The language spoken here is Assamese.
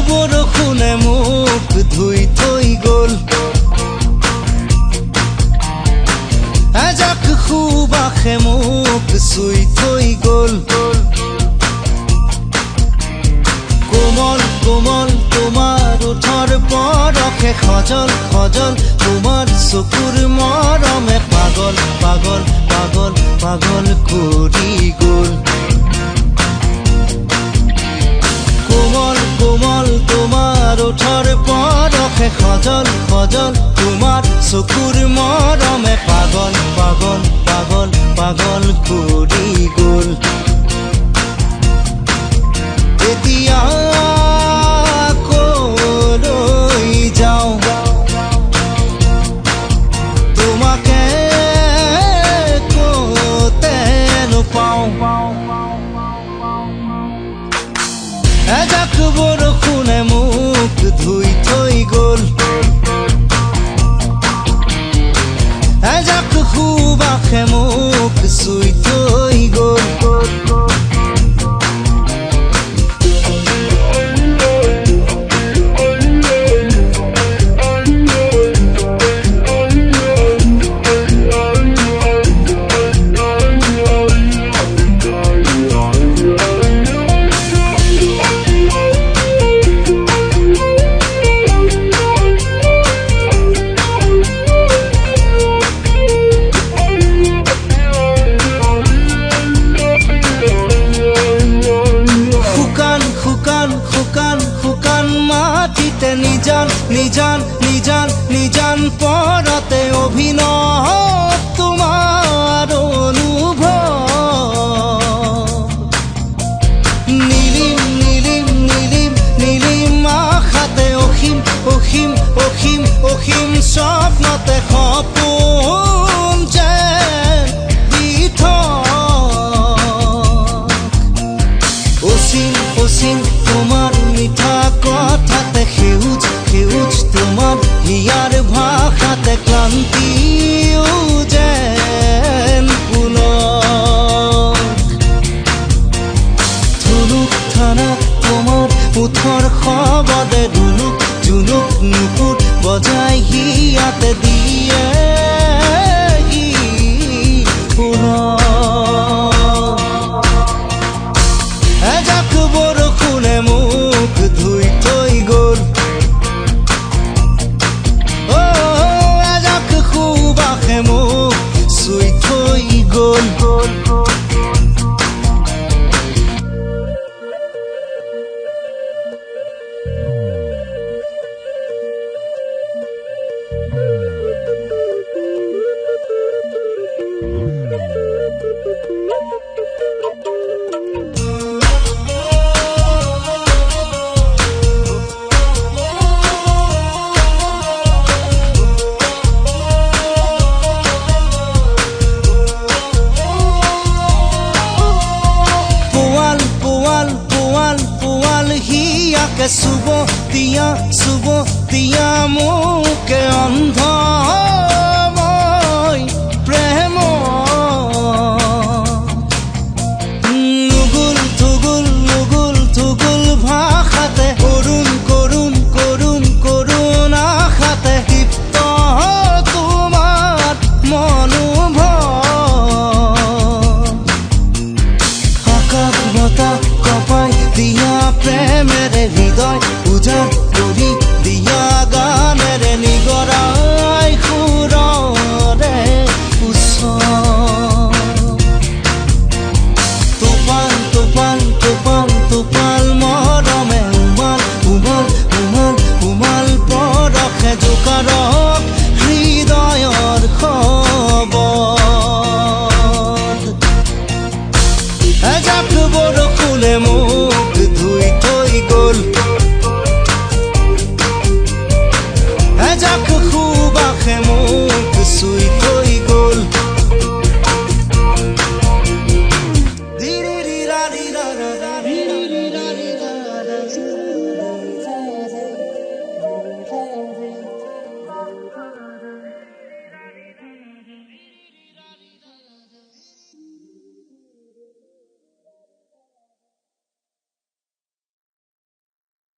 বৰষুণে মোক ধুই থৈ গ'ল, এজাক সুবাসে মোক চুই থৈ গ'ল। কোমল কোমল তোমাৰ ওঠৰ পৰশে সজল সজল, তোমাৰ চকুৰ মৰমে পাগল পাগল পাগল পাগল কৰি গ'ল। কোমল কোমল তোমাৰ ওঠৰ পৰশে সজল সজল, তোমাৰ চকুৰ মৰমে পাগল পাগল পাগল পাগল কৰি গ'ল। এতিয়া কলৈ যাওঁ তোমাকে কতে নোপাওঁ, এজাক বৰষুণে মোক ধুই থৈ গ'ল, এজাক সুবাসে মোক চুই থৈ গ'ল। মাটিতে নিজান নিজান নিজান নিজান পৰতে অভিনৱ তোমাৰ অনুভৱ, নীলিম নীলিম নীলিম নীলিম আশাতে অসীম অসীম অসীম অসীম স্বপ্নতে সপোন যেন দি অসীম অসীম তোমাৰ মিঠা কথাতে, সেউজ সেউজ তোমাৰ হিয়াৰ ভাষাতে, ক্লান্তিও যেন পুলক। ধুনুক থানা তোমাৰ ওঠৰ শব্দে, ধুনুক জুনুক নুপুৰ বজাই হিয়াতে দিয়ে পুলক। এজাক বৰষুণে মোক ধুই থৈ গ'ল, এজাক সুবাসে মোক চুই থৈ গ'ল। চুব দিয়া মোকে অন্ধ মই প্ৰেম, নুগুল থুগুল নুগুল থুগুল ভাষাতে, কৰুণ কৰুণ কৰুণ কৰুণ আশাতে, দীপ্ত তোমাৰ মনোভৱ, আকাশ বতাহ কপাই দিয়া প্ৰেমেৰে হৃদয় উজাড়